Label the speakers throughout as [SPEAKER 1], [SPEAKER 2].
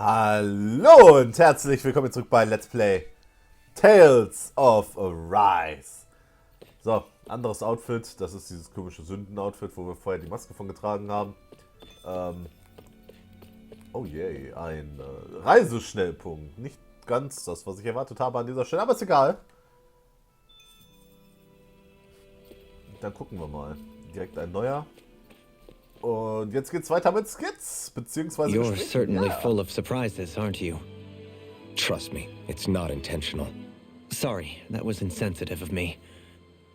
[SPEAKER 1] Hallo und herzlich willkommen zurück bei Let's Play Tales of Arise. So, anderes Outfit. Das ist dieses komische Sünden-Outfit, wo wir vorher die Maske von getragen haben. Oh yay, ein Reiseschnellpunkt. Nicht ganz das, was ich erwartet habe an dieser Stelle, aber ist egal. Dann gucken wir mal. Direkt ein neuer. Und jetzt geht's weiter mit Skits, beziehungsweise
[SPEAKER 2] You're
[SPEAKER 1] Gesprächen.
[SPEAKER 2] certainly
[SPEAKER 1] Ja.
[SPEAKER 2] full of surprises, aren't you?
[SPEAKER 3] Trust me, it's not intentional.
[SPEAKER 2] Sorry, that was insensitive of me.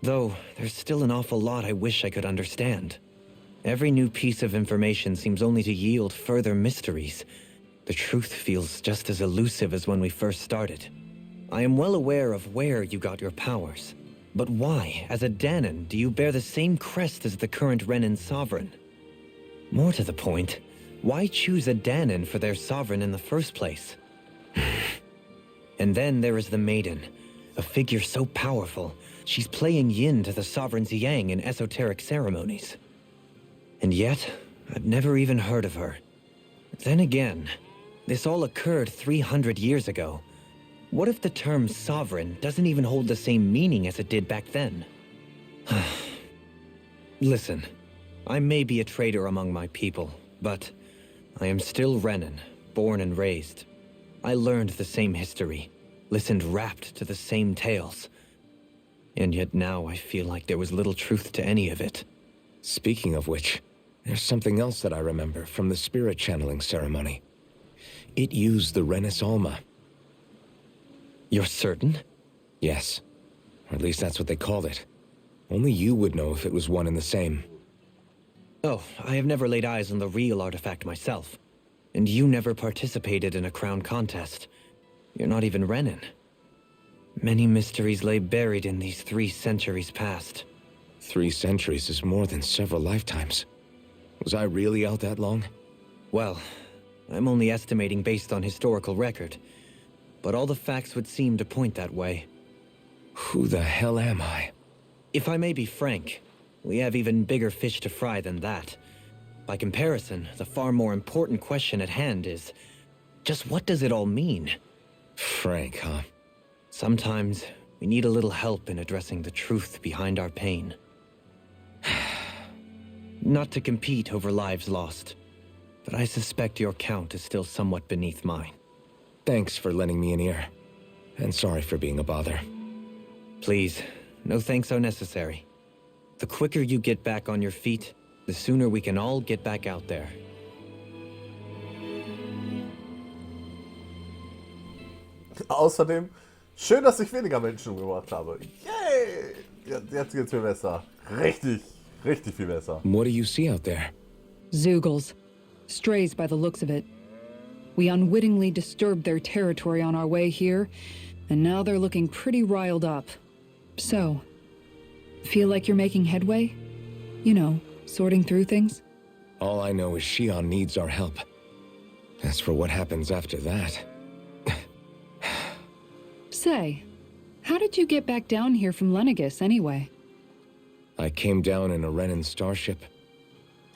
[SPEAKER 2] Though, there's still an awful lot I wish I could understand. Every new piece of information seems only to yield further mysteries. The truth feels just as elusive as when we first started. I am well aware of where you got your powers. But why, as a Danon, do you bear the same crest as the current Renan sovereign? More to the point, why choose a Danon for their sovereign in the first place? And then there is the Maiden, a figure so powerful, she's playing yin to the sovereign's yang in esoteric ceremonies. And yet, I've never even heard of her. Then again, this all occurred 300 years ago. What if the term sovereign doesn't even hold the same meaning as it did back then? Listen. I may be a traitor among my people, but I am still Renan, born and raised. I learned the same history, listened rapt to the same tales. And yet now I feel like there was little truth to any of it.
[SPEAKER 3] Speaking of which, there's something else that I remember from the spirit channeling ceremony. It used the Renis Alma.
[SPEAKER 2] You're certain?
[SPEAKER 3] Yes, or at least that's what they called it. Only you would know if it was one and the same.
[SPEAKER 2] Oh, I have never laid eyes on the real artifact myself. And you never participated in a crown contest. You're not even Renan. Many mysteries lay buried in these 3 centuries past.
[SPEAKER 3] 3 centuries is more than several lifetimes. Was I really out that long?
[SPEAKER 2] Well, I'm only estimating based on historical record. But all the facts would seem to point that way.
[SPEAKER 3] Who the hell am I?
[SPEAKER 2] If I may be frank, we have even bigger fish to fry than that. By comparison, the far more important question at hand is, just what does it all mean?
[SPEAKER 3] Frank, huh?
[SPEAKER 2] Sometimes, we need a little help in addressing the truth behind our pain. Not to compete over lives lost, but I suspect your count is still somewhat beneath mine.
[SPEAKER 3] Thanks for lending me an ear. And sorry for being a bother.
[SPEAKER 2] Please, no thanks are necessary. The quicker you get back on your feet, the sooner we can all get back out there.
[SPEAKER 1] Außerdem, schön, dass ich weniger Menschen umgebracht habe. Yay! Jetzt geht's mir besser. Richtig viel besser.
[SPEAKER 3] What do you see out there?
[SPEAKER 4] Zoogles. Strays by the looks of it. We unwittingly disturbed their territory on our way here, and now they're looking pretty riled up. So, feel like you're making headway? You know, sorting through things?
[SPEAKER 3] All I know is Shion needs our help. As for what happens after that...
[SPEAKER 4] Say, how did you get back down here from Lenegis anyway?
[SPEAKER 3] I came down in a Renan starship.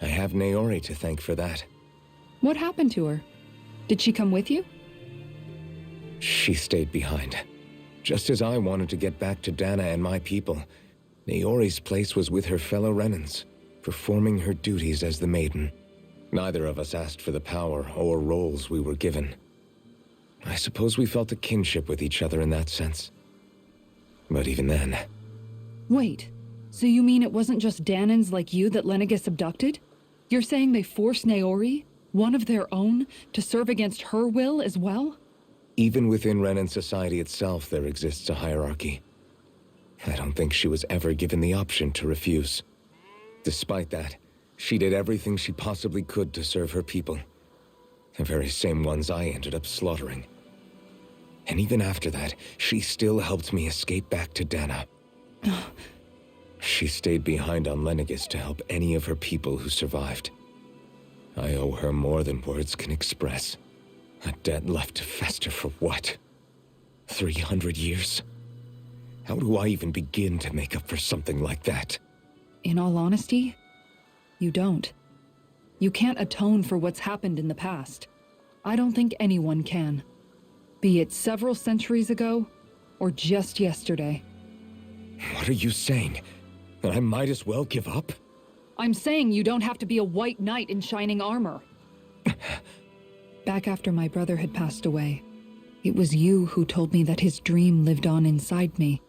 [SPEAKER 3] I have Naori to thank for that.
[SPEAKER 4] What happened to her? Did she come with you?
[SPEAKER 3] She stayed behind. Just as I wanted to get back to Dana and my people, Naori's place was with her fellow Renans, performing her duties as the Maiden. Neither of us asked for the power or roles we were given. I suppose we felt a kinship with each other in that sense. But even then...
[SPEAKER 4] Wait, so you mean it wasn't just Danans like you that Lenegis abducted? You're saying they forced Naori, one of their own, to serve against her will as well?
[SPEAKER 3] Even within Renan society itself, there exists a hierarchy. I don't think she was ever given the option to refuse. Despite that, she did everything she possibly could to serve her people. The very same ones I ended up slaughtering. And even after that, she still helped me escape back to Dana. She stayed behind on Lenegis to help any of her people who survived. I owe her more than words can express. A debt left to fester for what? 300 years? How do I even begin to make up for something like that?
[SPEAKER 4] In all honesty, you don't. You can't atone for what's happened in the past. I don't think anyone can. Be it several centuries ago, or just yesterday.
[SPEAKER 3] What are you saying? That I might as well give up?
[SPEAKER 4] I'm saying you don't have to be a white knight in shining armor. Back after my brother had passed away, it was you who told me that his dream lived on inside me.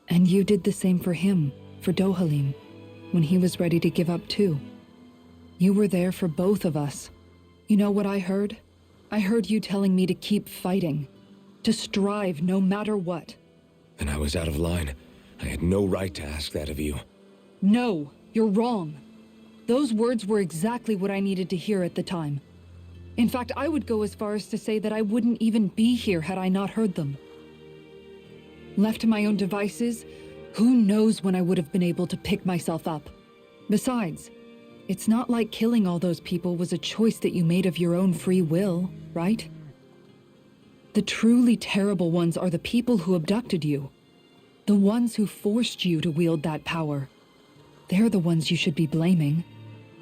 [SPEAKER 4] And you did the same for him, for Dohalim, when he was ready to give up too. You were there for both of us. You know what I heard? I heard you telling me to keep fighting, to strive no matter what.
[SPEAKER 3] And I was out of line. I had no right to ask that of you.
[SPEAKER 4] No, you're wrong. Those words were exactly what I needed to hear at the time. In fact, I would go as far as to say that I wouldn't even be here had I not heard them. Left to my own devices, who knows when I would have been able to pick myself up. Besides, it's not like killing all those people was a choice that you made of your own free will, right? The truly terrible ones are the people who abducted you. The ones who forced you to wield that power. They're the ones you should be blaming.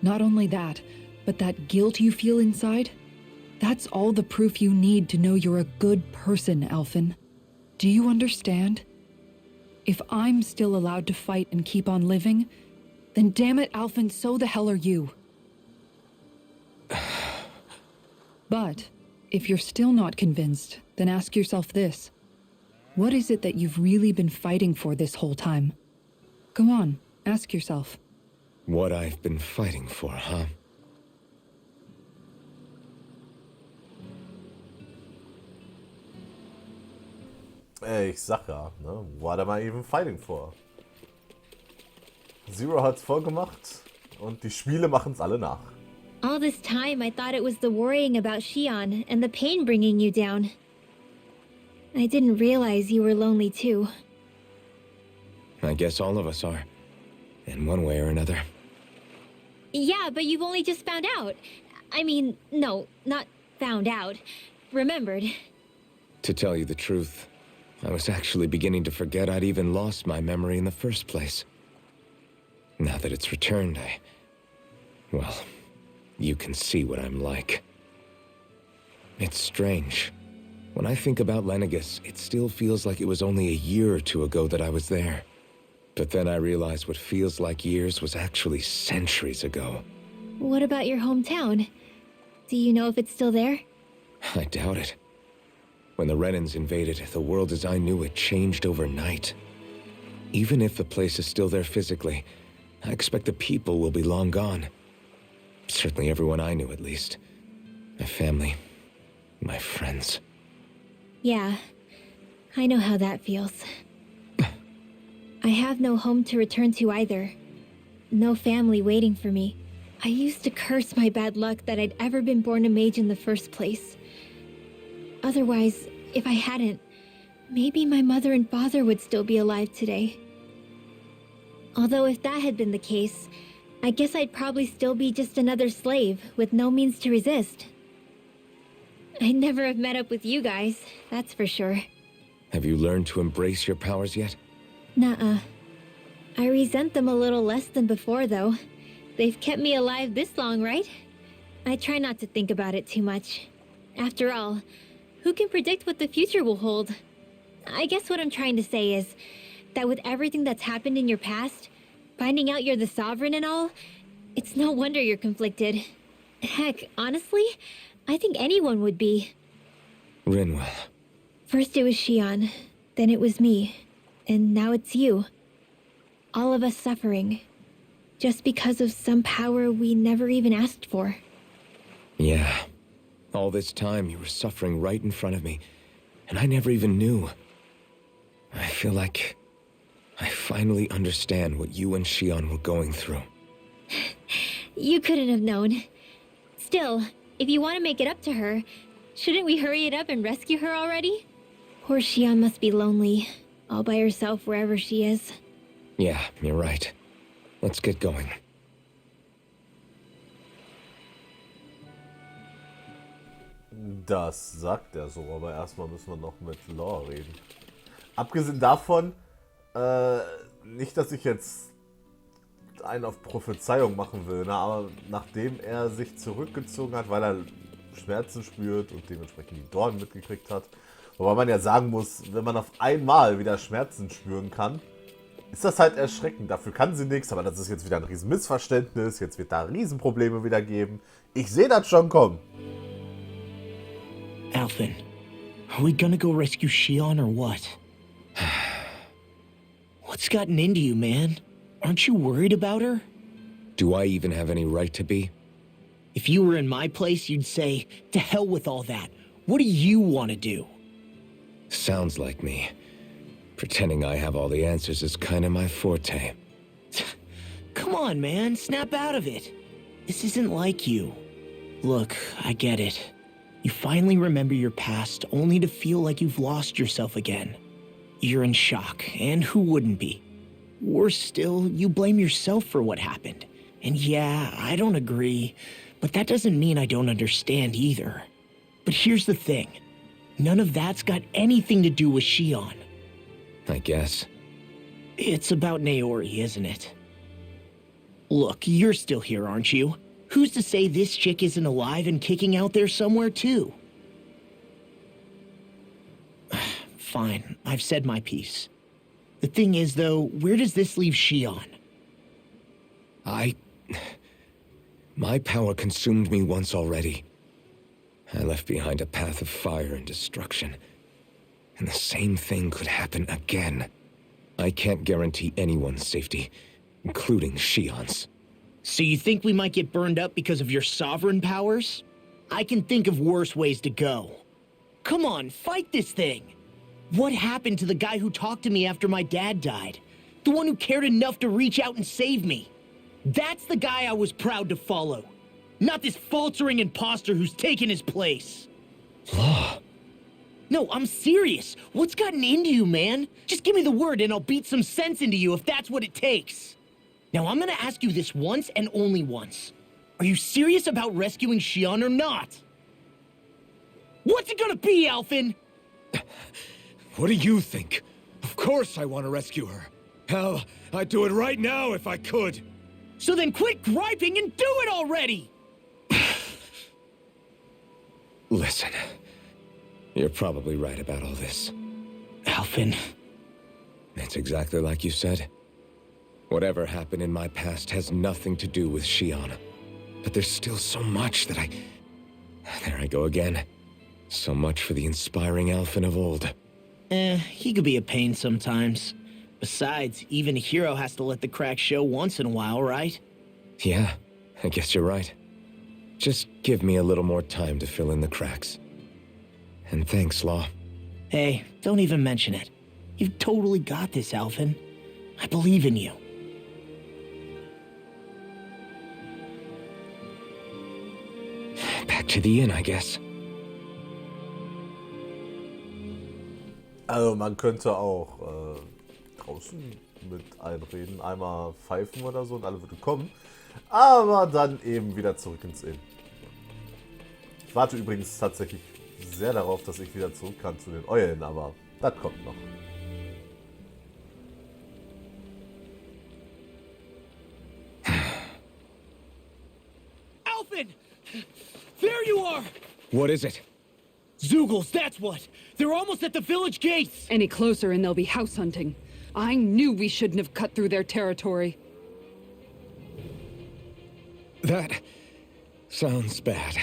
[SPEAKER 4] Not only that, but that guilt you feel inside, that's all the proof you need to know you're a good person, Alphen. Do you understand? If I'm still allowed to fight and keep on living, then damn it, Alphen, so the hell are you. But if you're still not convinced, then ask yourself this. What is it that you've really been fighting for this whole time? Go on, ask yourself.
[SPEAKER 3] What I've been fighting for, huh?
[SPEAKER 1] Ich sag ja, ne? What am I even fighting for? Zero hat's vorgemacht und die Spiele machen's alle nach.
[SPEAKER 5] All this time, I thought it was the worrying about Shion and the pain bringing you down. I didn't realize you were lonely too.
[SPEAKER 3] I guess all of us are. In one way or another.
[SPEAKER 5] Yeah, but you've only just found out. I mean, no, not found out. Remembered.
[SPEAKER 3] To tell you the truth, I was actually beginning to forget I'd even lost my memory in the first place. Now that it's returned, well, you can see what I'm like. It's strange. When I think about Lenegus, it still feels like it was only a year or two ago that I was there. But then I realized what feels like years was actually centuries ago.
[SPEAKER 5] What about your hometown? Do you know if it's still there?
[SPEAKER 3] I doubt it. When the Renans invaded, the world as I knew it changed overnight. Even if the place is still there physically, I expect the people will be long gone. Certainly everyone I knew, at least. My family, my friends.
[SPEAKER 5] Yeah, I know how that feels. I have no home to return to either. No family waiting for me. I used to curse my bad luck that I'd ever been born a mage in the first place. Otherwise, if I hadn't, maybe my mother and father would still be alive today. Although if that had been the case, I guess I'd probably still be just another slave with no means to resist. I'd never have met up with you guys, that's for sure.
[SPEAKER 3] Have you learned to embrace your powers yet?
[SPEAKER 5] Nuh-uh. I resent them a little less than before, though. They've kept me alive this long, right? I try not to think about it too much. After all, who can predict what the future will hold? I guess what I'm trying to say is that with everything that's happened in your past, finding out you're the sovereign and all, it's no wonder you're conflicted. Heck, honestly, I think anyone would be.
[SPEAKER 3] Rinwell.
[SPEAKER 5] First it was Shion, then it was me, and now it's you. All of us suffering, just because of some power we never even asked for.
[SPEAKER 3] Yeah. All this time you were suffering right in front of me, and I never even knew. I feel like I finally understand what you and Shion were going through.
[SPEAKER 5] You couldn't have known. Still, if you want to make it up to her, shouldn't we hurry it up and rescue her already? Poor Shion must be lonely, all by herself wherever she is.
[SPEAKER 3] Yeah, you're right. Let's get going.
[SPEAKER 1] Das sagt er so, aber erstmal müssen wir noch mit Law reden. Abgesehen davon, nicht, dass ich jetzt einen auf Prophezeiung machen will, ne, aber nachdem er sich zurückgezogen hat, weil er Schmerzen spürt und dementsprechend die Dornen mitgekriegt hat. Wobei man ja sagen muss, wenn man auf einmal wieder Schmerzen spüren kann, ist das halt erschreckend. Dafür kann sie nichts, aber das ist jetzt wieder ein riesen Missverständnis. Jetzt wird da Riesenprobleme wieder geben. Ich sehe das schon kommen.
[SPEAKER 6] Alvin, are we gonna go rescue Shion or what? What's gotten into you, man? Aren't you worried about her?
[SPEAKER 3] Do I even have any right to be?
[SPEAKER 6] If you were in my place, you'd say, to hell with all that. What do you want to do?
[SPEAKER 3] Sounds like me. Pretending I have all the answers is kind of my forte.
[SPEAKER 6] Come on, man, snap out of it. This isn't like you. Look, I get it. You finally remember your past, only to feel like you've lost yourself again. You're in shock, and who wouldn't be? Worse still, you blame yourself for what happened. And yeah, I don't agree, but that doesn't mean I don't understand either. But here's the thing. None of that's got anything to do with Shion.
[SPEAKER 3] I guess.
[SPEAKER 6] It's about Naori, isn't it? Look, you're still here, aren't you? Who's to say this chick isn't alive and kicking out there somewhere, too? Fine, I've said my piece. The thing is, though, where does this leave Shion?
[SPEAKER 3] My power consumed me once already. I left behind a path of fire and destruction. And the same thing could happen again. I can't guarantee anyone's safety, including Shion's.
[SPEAKER 6] So you think we might get burned up because of your sovereign powers? I can think of worse ways to go. Come on, fight this thing! What happened to the guy who talked to me after my dad died? The one who cared enough to reach out and save me? That's the guy I was proud to follow. Not this faltering imposter who's taken his place.
[SPEAKER 3] Law.
[SPEAKER 6] No, I'm serious. What's gotten into you, man? Just give me the word and I'll beat some sense into you if that's what it takes. Now, I'm gonna ask you this once and only once. Are you serious about rescuing Shion or not? What's it gonna be, Alphen?
[SPEAKER 3] What do you think? Of course I want to rescue her. Hell, I'd do it right now if I could.
[SPEAKER 6] So then quit griping and do it already!
[SPEAKER 3] Listen, you're probably right about all this.
[SPEAKER 6] Alphen.
[SPEAKER 3] It's exactly like you said. Whatever happened in my past has nothing to do with Shion. But there's still so much that There I go again. So much for the inspiring Alphen of old.
[SPEAKER 6] He could be a pain sometimes. Besides, even a hero has to let the cracks show once in a while, right?
[SPEAKER 3] Yeah, I guess you're right. Just give me a little more time to fill in the cracks. And thanks, Law.
[SPEAKER 6] Hey, don't even mention it. You've totally got this, Alphen. I believe in you.
[SPEAKER 3] Back to the inn, I guess.
[SPEAKER 1] Also man könnte auch draußen mit allen reden, einmal pfeifen oder so und alle würden kommen. Aber dann eben wieder zurück ins Inn. Ich warte übrigens tatsächlich sehr darauf, dass ich wieder zurück kann zu den Eulen, aber das kommt noch.
[SPEAKER 6] Alphen! There you are!
[SPEAKER 3] What is it?
[SPEAKER 6] Zeugles, that's what! They're almost at the village gates!
[SPEAKER 4] Any closer and they'll be house hunting. I knew we shouldn't have cut through their territory.
[SPEAKER 3] That sounds bad.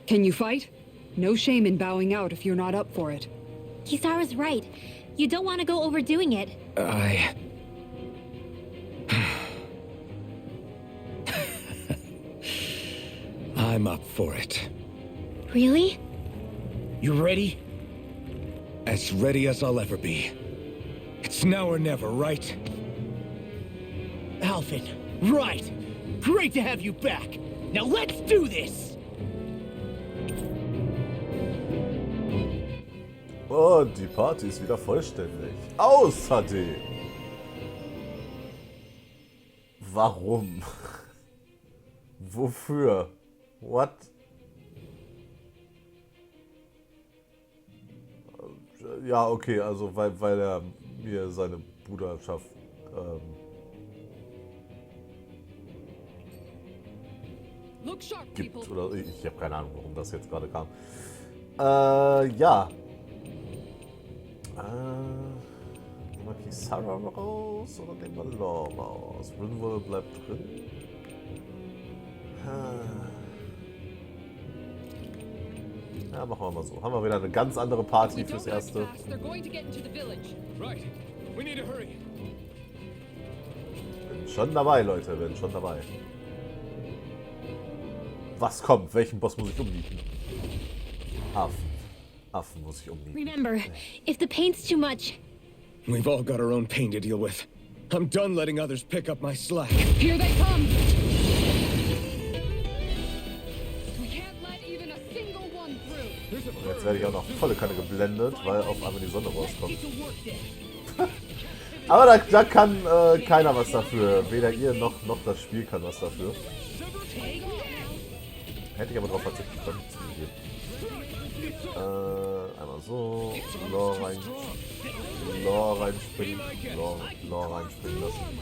[SPEAKER 4] Can you fight? No shame in bowing out if you're not up for it.
[SPEAKER 5] Kisara's right. You don't want to go overdoing it.
[SPEAKER 3] I'm up for it.
[SPEAKER 5] Really?
[SPEAKER 6] You ready?
[SPEAKER 3] As ready as I'll ever be. It's now or never, right?
[SPEAKER 6] Alphen, right! Great to have you back! Now let's do this!
[SPEAKER 1] Und die Party ist wieder vollständig. Außerdem. Warum? Wofür? What? Ja, okay, also weil er mir seine Bruderschaft gibt. Oder ich habe keine Ahnung, warum das jetzt gerade kam. Ja. Nehmen wir Kisara raus oder nehmen wir Law raus? Rinwell bleibt drin. Ja, machen wir mal so. Haben wir wieder eine ganz andere Party fürs Erste. Bin schon dabei, Leute. Bin schon dabei. Was kommt? Welchen Boss muss ich umnieten? Affen muss ich umnieten.
[SPEAKER 5] Remember, if the pain's too much,
[SPEAKER 3] We've all got our own pain to deal with. I'm done letting others pick up my slack.
[SPEAKER 4] Here they come! We can't let even a single one through.
[SPEAKER 1] Und jetzt werde ich auch noch volle Kanne geblendet, weil auf einmal die Sonne rauskommt. Aber da kann keiner was dafür. Weder ihr noch das Spiel kann was dafür. Hätte ich aber drauf verzichten können. Einmal so. Lore reinspringen. Lore reinspringen lassen.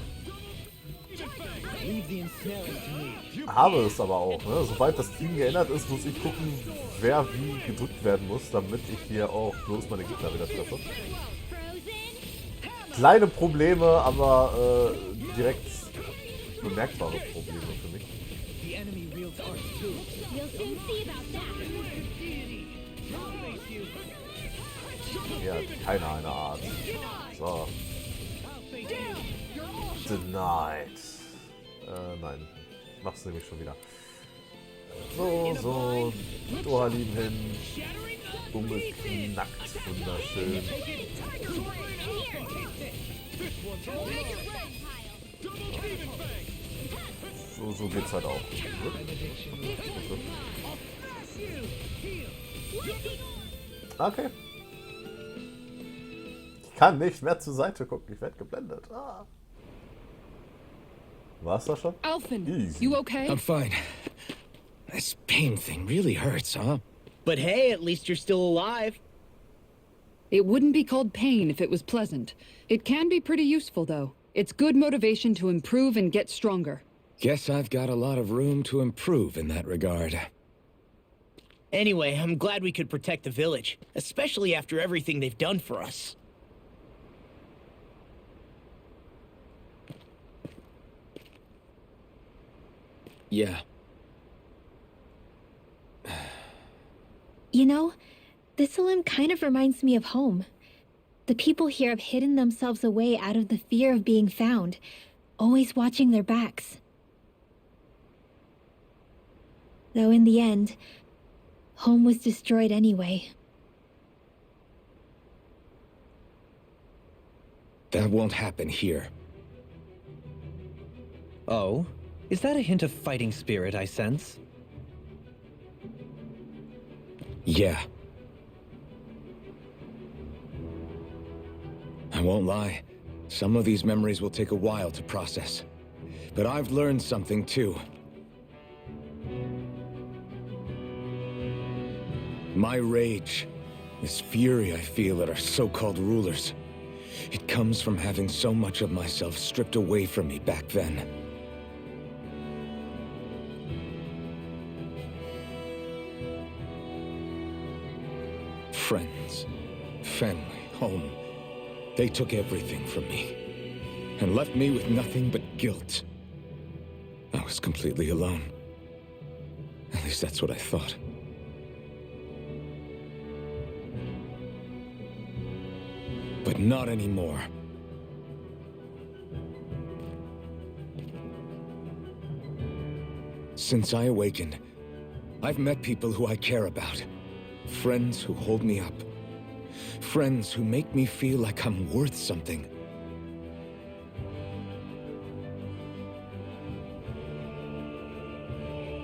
[SPEAKER 1] Habe es aber auch. Ne? Sobald das Team geändert ist, muss ich gucken, wer wie gedrückt werden muss, damit ich hier auch bloß meine Gegner wieder treffe. Kleine Probleme, aber direkt bemerkbare Probleme für mich. Ja, keine eine Art. So. Denied. Nein. Ich mach's nämlich schon wieder. So. Oha lieben hin. Umgeknackt. Wunderschön. So geht's halt auch. Okay. Ich kann nicht mehr zur Seite gucken. Ich werde geblendet. War's das schon?
[SPEAKER 4] Alphen,
[SPEAKER 1] Easy.
[SPEAKER 4] you okay?
[SPEAKER 3] I'm fine. This pain thing really hurts, huh?
[SPEAKER 6] But hey, at least you're still alive.
[SPEAKER 4] It wouldn't be called pain if it was pleasant. It can be pretty useful, though. It's good motivation to improve and get stronger.
[SPEAKER 3] Guess I've got a lot of room to improve in that regard.
[SPEAKER 6] Anyway, I'm glad we could protect the village, especially after everything they've done for us.
[SPEAKER 3] Yeah.
[SPEAKER 5] you know, this Salim kind of reminds me of home. The people here have hidden themselves away out of the fear of being found, always watching their backs. Though in the end, home was destroyed anyway.
[SPEAKER 3] That won't happen here.
[SPEAKER 2] Oh? Is that a hint of fighting spirit I sense?
[SPEAKER 3] Yeah. I won't lie. Some of these memories will take a while to process. But I've learned something too. My rage, this fury I feel at our so-called rulers, it comes from having so much of myself stripped away from me back then. Friends, family, home, they took everything from me and left me with nothing but guilt. I was completely alone. At least that's what I thought. But not anymore. Since I awakened, I've met people who I care about. Friends who hold me up. Friends who make me feel like I'm worth something.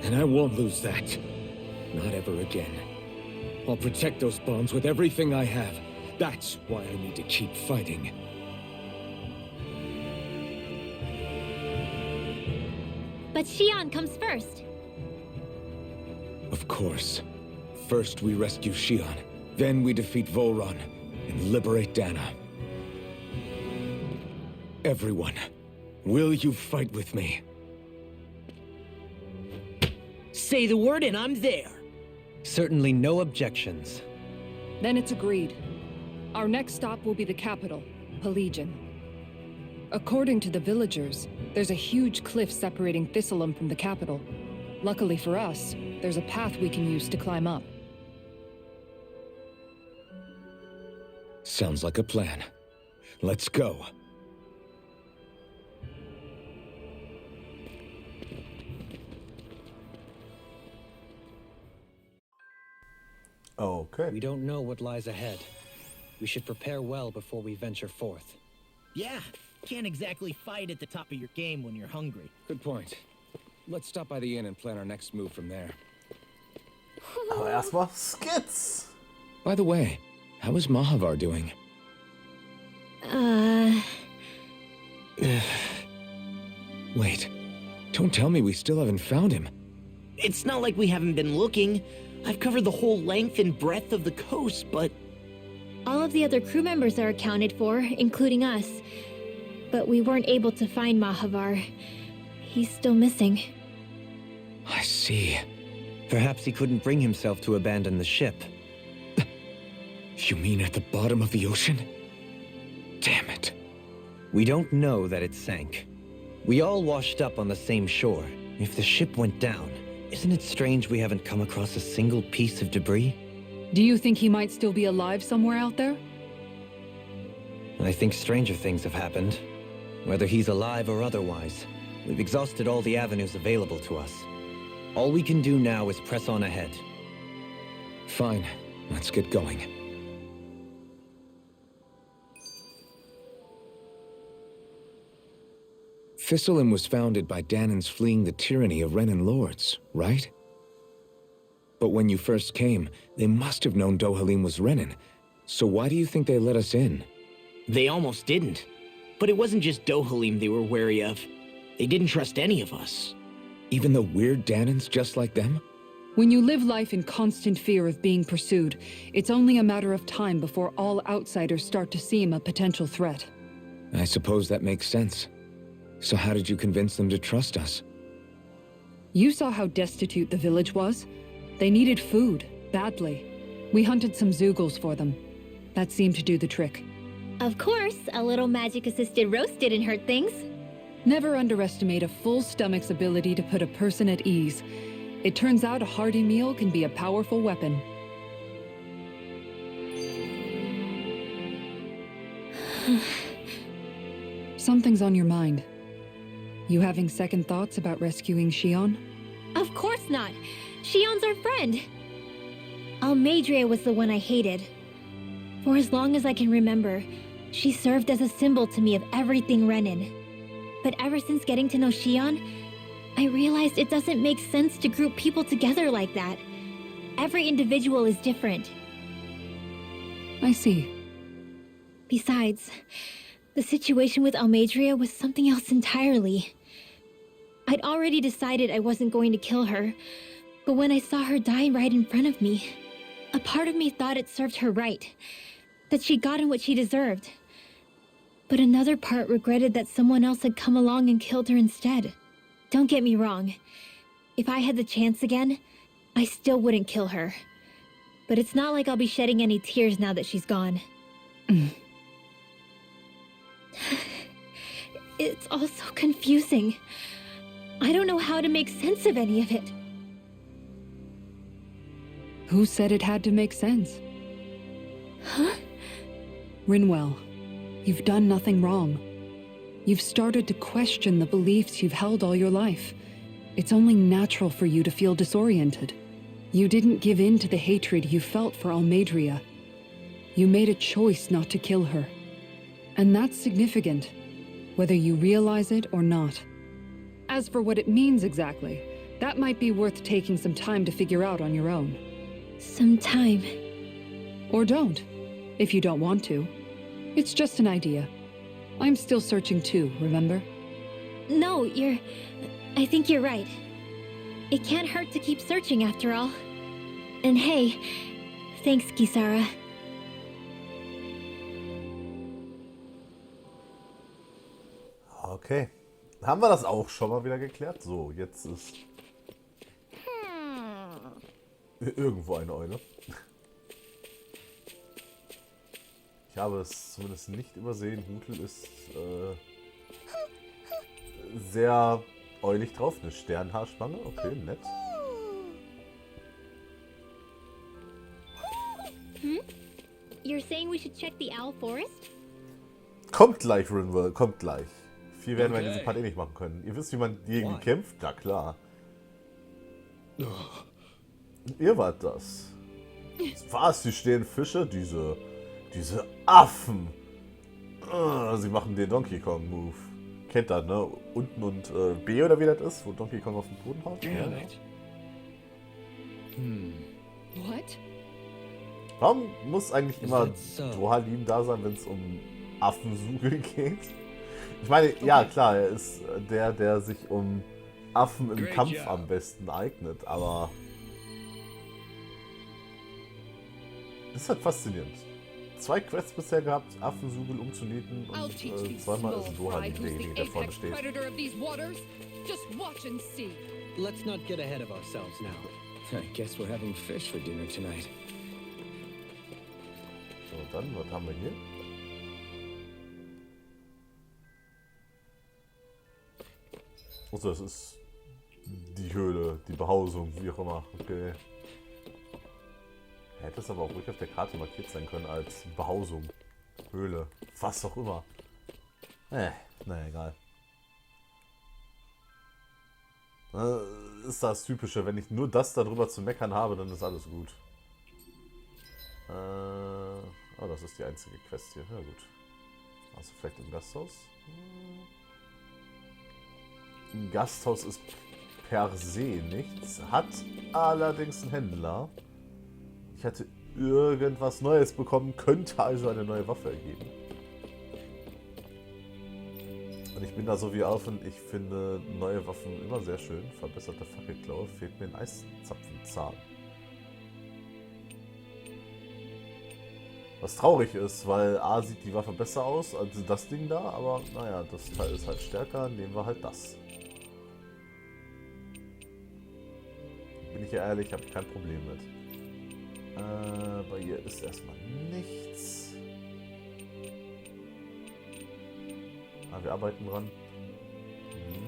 [SPEAKER 3] And I won't lose that. Not ever again. I'll protect those bonds with everything I have. That's why I need to keep fighting.
[SPEAKER 5] But Xion comes first.
[SPEAKER 3] Of course. First we rescue Xion, then we defeat Volron and liberate Dana. Everyone, will you fight with me?
[SPEAKER 6] Say the word and I'm there.
[SPEAKER 2] Certainly no objections.
[SPEAKER 4] Then it's agreed. Our next stop will be the capital, Pelagian. According to the villagers, there's a huge cliff separating Thistleum from the capital. Luckily for us, there's a path we can use to climb up.
[SPEAKER 3] Sounds like a plan. Let's go.
[SPEAKER 1] Okay.
[SPEAKER 2] We don't know what lies ahead. We should prepare well before we venture forth.
[SPEAKER 6] Yeah, can't exactly fight at the top of your game when you're hungry.
[SPEAKER 3] Good point. Let's stop by the inn and plan our next move from there.
[SPEAKER 1] Aber erstmal Skits.
[SPEAKER 3] By the way, how is Mahavar doing? Wait, don't tell me we still haven't found him.
[SPEAKER 6] It's not like we haven't been looking. I've covered the whole length and breadth of the coast, but...
[SPEAKER 5] All of the other crew members are accounted for, including us. But we weren't able to find Mahavar. He's still missing.
[SPEAKER 3] I see.
[SPEAKER 2] Perhaps he couldn't bring himself to abandon the ship.
[SPEAKER 3] You mean at the bottom of the ocean? Damn it.
[SPEAKER 2] We don't know that it sank. We all washed up on the same shore. If the ship went down, isn't it strange we haven't come across a single piece of debris?
[SPEAKER 4] Do you think he might still be alive somewhere out there?
[SPEAKER 2] I think stranger things have happened. Whether he's alive or otherwise, we've exhausted all the avenues available to us. All we can do now is press on ahead.
[SPEAKER 3] Fine, let's get going. Thistleum was founded by Danan's fleeing the tyranny of Renan lords, right? But when you first came, they must have known Dohalim was Renan. So why do you think they let us in?
[SPEAKER 6] They almost didn't. But it wasn't just Dohalim they were wary of. They didn't trust any of us.
[SPEAKER 3] Even though we're Danans just like them?
[SPEAKER 4] When you live life in constant fear of being pursued, it's only a matter of time before all outsiders start to seem a potential threat.
[SPEAKER 3] I suppose that makes sense. So how did you convince them to trust us?
[SPEAKER 4] You saw how destitute the village was. They needed food, badly. We hunted some Zeugles for them. That seemed to do the trick.
[SPEAKER 5] Of course, a little magic-assisted roast didn't hurt things.
[SPEAKER 4] Never underestimate a full stomach's ability to put a person at ease. It turns out a hearty meal can be a powerful weapon. Something's on your mind. You having second thoughts about rescuing Shion?
[SPEAKER 5] Of course not. Shion's our friend. Almadria was the one I hated. For as long as I can remember, she served as a symbol to me of everything Renan. But ever since getting to know Shion, I realized it doesn't make sense to group people together like that. Every individual is different.
[SPEAKER 4] I see.
[SPEAKER 5] Besides, the situation with Almadria was something else entirely. I'd already decided I wasn't going to kill her, but when I saw her die right in front of me, a part of me thought it served her right, that she'd gotten what she deserved. But another part regretted that someone else had come along and killed her instead. Don't get me wrong. If I had the chance again, I still wouldn't kill her. But it's not like I'll be shedding any tears now that she's gone. It's all so confusing. I don't know how to make sense of any of it.
[SPEAKER 4] Who said it had to make sense?
[SPEAKER 5] Huh?
[SPEAKER 4] Rinwell, you've done nothing wrong. You've started to question the beliefs you've held all your life. It's only natural for you to feel disoriented. You didn't give in to the hatred you felt for Almadria. You made a choice not to kill her. And that's significant, whether you realize it or not. As for what it means exactly, that might be worth taking some time to figure out on your own.
[SPEAKER 5] Some time.
[SPEAKER 4] Or don't, if you don't want to. It's just an idea. I'm still searching too, remember?
[SPEAKER 5] No, I think you're right. It can't hurt to keep searching after all. And hey, thanks, Kisara.
[SPEAKER 1] Okay. Haben wir das auch schon mal wieder geklärt? So, jetzt ist... Irgendwo eine Eule. Ich habe es zumindest nicht übersehen. Hutel ist sehr eulig drauf. Eine Sternhaarspange. Okay, nett.
[SPEAKER 5] You're saying we should check the owl forest?
[SPEAKER 1] Kommt gleich, Rinwell. Kommt gleich. Viel werden wir in diesem Part eh nicht machen können. Ihr wisst, wie man gegen kämpft? Na klar. Ihr wart das. Was? Hier stehen Fische? Diese Affen. Sie machen den Donkey Kong Move. Kennt das, ne? Unten und B oder wie das ist, wo Donkey Kong auf den Boden haut. Ja.
[SPEAKER 4] What?
[SPEAKER 1] Warum muss eigentlich immer
[SPEAKER 2] Is that so?
[SPEAKER 1] Dohalim da sein, wenn es um Affensugel geht? Ich meine, ja klar, er ist der sich um Affen im Kampf am besten eignet, aber das ist halt faszinierend. 2 Quests bisher gehabt, Affensugel umzunieten und zweimal ist Dohalim derjenige, der vorne steht.
[SPEAKER 2] Let's not get ahead of ourselves now.
[SPEAKER 3] I guess we're having fish for dinner tonight.
[SPEAKER 1] So, dann, was haben wir hier? Also, das ist die Höhle, die Behausung, wie auch immer. Okay. Hätte es aber auch ruhig auf der Karte markiert sein können als Behausung, Höhle, was auch immer. Naja, egal. Ist das Typische, wenn ich nur das darüber zu meckern habe, dann ist alles gut. Oh, das ist die einzige Quest hier. Ja gut. Also vielleicht im Gasthaus. Ein Gasthaus ist per se nichts, hat allerdings einen Händler. Ich hatte irgendwas Neues bekommen, könnte also eine neue Waffe ergeben. Und ich bin da so wie auf und ich finde neue Waffen immer sehr schön. Verbesserte Fackelklaue, fehlt mir ein Eiszapfenzahn. Was traurig ist, weil A sieht die Waffe besser aus als das Ding da, aber naja, das Teil ist halt stärker, nehmen wir halt das. Bin ich ja ehrlich, habe ich kein Problem mit. Bei ihr ist erstmal nichts. Wir arbeiten dran.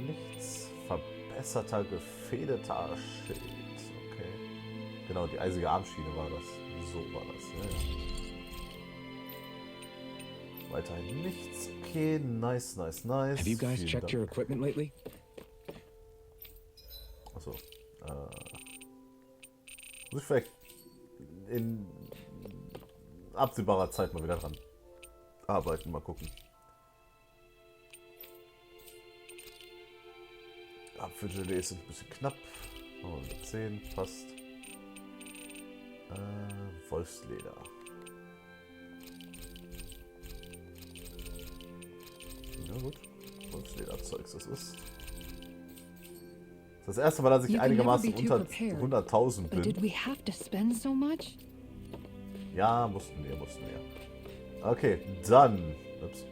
[SPEAKER 1] Nichts. Verbesserter gefädeter Schild. Okay. Genau, die eisige Armschiene war das. So war das. Ja. Weiterhin nichts. Okay, nice.
[SPEAKER 3] Have you guys checked your equipment lately?
[SPEAKER 1] Achso. Muss ich vielleicht in absehbarer Zeit mal wieder dran arbeiten, mal gucken. Apfelgelee ist ein bisschen knapp. Oh, 10 passt. Wolfsleder. Na gut. Wolfslederzeugs, das ist. Das erste Mal, dass ich einigermaßen unter 100.000 bin.
[SPEAKER 4] Did we have to spend so much?
[SPEAKER 1] Ja, mussten wir. Okay, dann. Ups.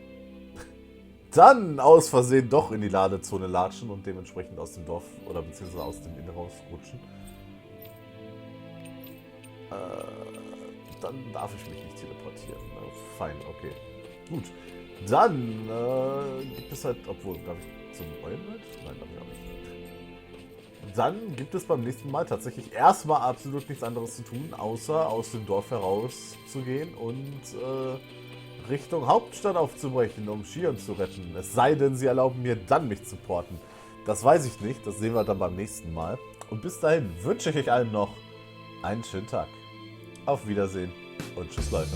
[SPEAKER 1] Dann aus Versehen doch in die Ladezone latschen und dementsprechend aus dem Dorf oder beziehungsweise aus dem Inneren rausrutschen. Dann darf ich mich nicht teleportieren. Fein, okay. Gut. Dann gibt es halt, obwohl, darf ich zum Eulenwald? Nein, darf ich auch nicht. Dann gibt es beim nächsten Mal tatsächlich erstmal absolut nichts anderes zu tun, außer aus dem Dorf herauszugehen und Richtung Hauptstadt aufzubrechen, um Shion zu retten. Es sei denn, sie erlauben mir dann, mich zu porten. Das weiß ich nicht, das sehen wir dann beim nächsten Mal. Und bis dahin wünsche ich euch allen noch einen schönen Tag. Auf Wiedersehen und tschüss Leute.